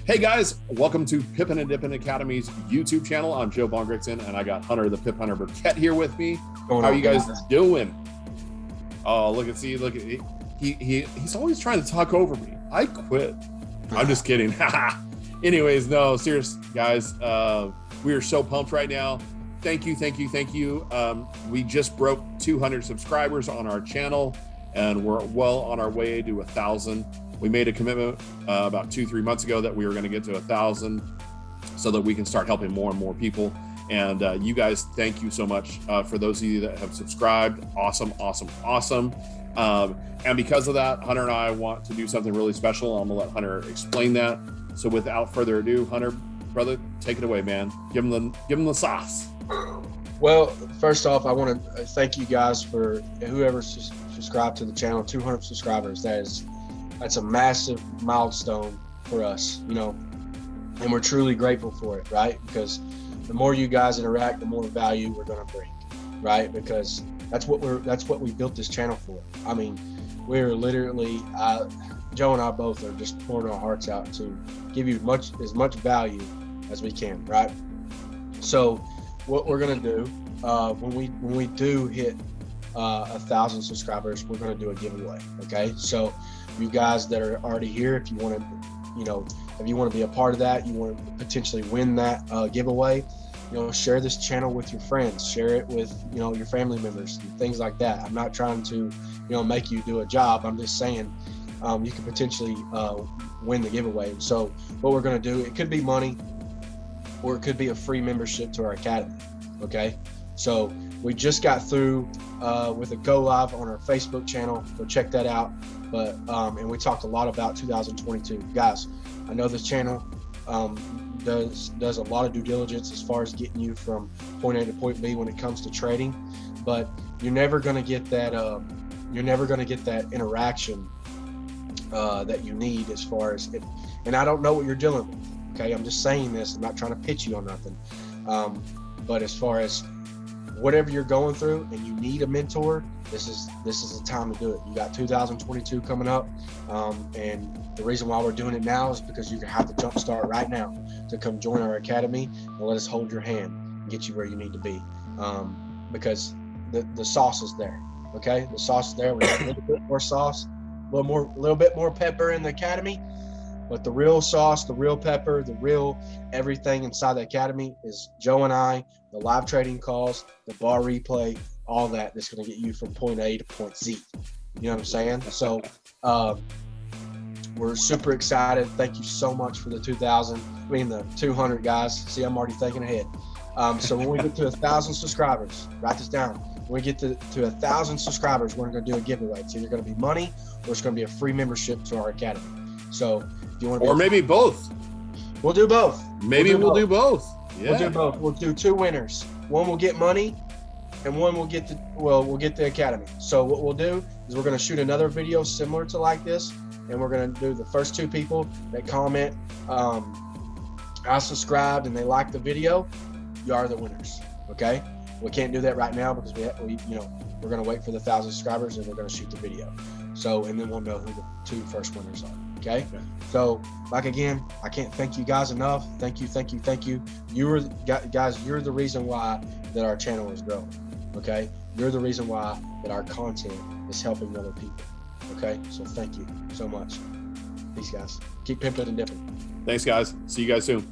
Hey guys, welcome to Pippin and Dippin Academy's YouTube channel. I'm Joe Bongrickson, and I got Hunter, the Pip Hunter Burkett, here with me. How are you guys doing? Oh, look at he's always trying to talk over me. I quit. I'm just kidding. Anyways, no, serious guys. We are so pumped right now. Thank you. We just broke 200 subscribers on our channel, and we're well on our way to 1,000. We made a commitment about 2-3 months ago that we were going to get to 1,000 so that we can start helping more and more people. And you guys, thank you so much for those of you that have subscribed. Awesome. And because of that, Hunter and I want to do something really special. I'm gonna let Hunter explain that. So without further ado, Hunter, brother, take it away, man. Give him the sauce. Well, first off, I want to thank you guys for whoever subscribed to the channel. 200 subscribers. That's a massive milestone for us, and we're truly grateful for it, right? Because the more you guys interact, the more value we're going to bring, right? Because that's what we built this channel for. I mean, we're literally, Joe and I both are just pouring our hearts out to give you as much value as we can, right? So what we're going to do when we do hit 1,000 subscribers, we're going to do a giveaway. Okay, so you guys that are already here, if you want to be a part of that, you want to potentially win that giveaway, share this channel with your friends, share it with your family members and things like that. I'm not trying to make you do a job. I'm just saying you could potentially win the giveaway. So what we're going to do, it could be money or it could be a free membership to our academy. Okay, so we just got through with a go live on our Facebook channel. Go check that out. But and we talked a lot about 2022. Guys, I know this channel does a lot of due diligence as far as getting you from point A to point B when it comes to trading, but you're never going to get that interaction that you need as far as it. And I don't know what you're dealing with. Okay, I'm just saying this. I'm not trying to pitch you on nothing. But as far as whatever you're going through and you need a mentor, this is the time to do it. You got 2022 coming up, and the reason why we're doing it now is because you can have the jump start right now to come join our academy and let us hold your hand and get you where you need to be, because the sauce is there. Okay, the sauce is there. We have a little bit more sauce, a little bit more pepper in the academy, but the real sauce, the real pepper, the real everything inside the academy is Joe and I, the live trading calls, the bar replay, all that's going to get you from point A to point Z. You know what I'm saying? So we're super excited. Thank you so much for the 200 guys. See, I'm already thinking ahead. So when we get to 1,000 subscribers, write this down. When we get to 1,000 subscribers, we're going to do a giveaway. It's either going to be money or it's going to be a free membership to our academy. So if you want to, or maybe both. We'll do both. Maybe we'll do both. Yeah. We'll do both. We'll do 2 winners. One will get money, and one will get we'll get the academy. So what we'll do is we're going to shoot another video similar to like this, and we're going to do the first 2 people that comment, I subscribed and they like the video, you are the winners. Okay, we can't do that right now because we're going to wait for the 1,000 subscribers and we're going to shoot the video. So and then we'll know who the 2 first winners are. Okay. So again, I can't thank you guys enough. Thank you. You're the reason why that our channel is growing. Okay. You're the reason why that our content is helping other people. Okay. So thank you so much. Peace, guys. Keep pimping and dipping. Thanks, guys. See you guys soon.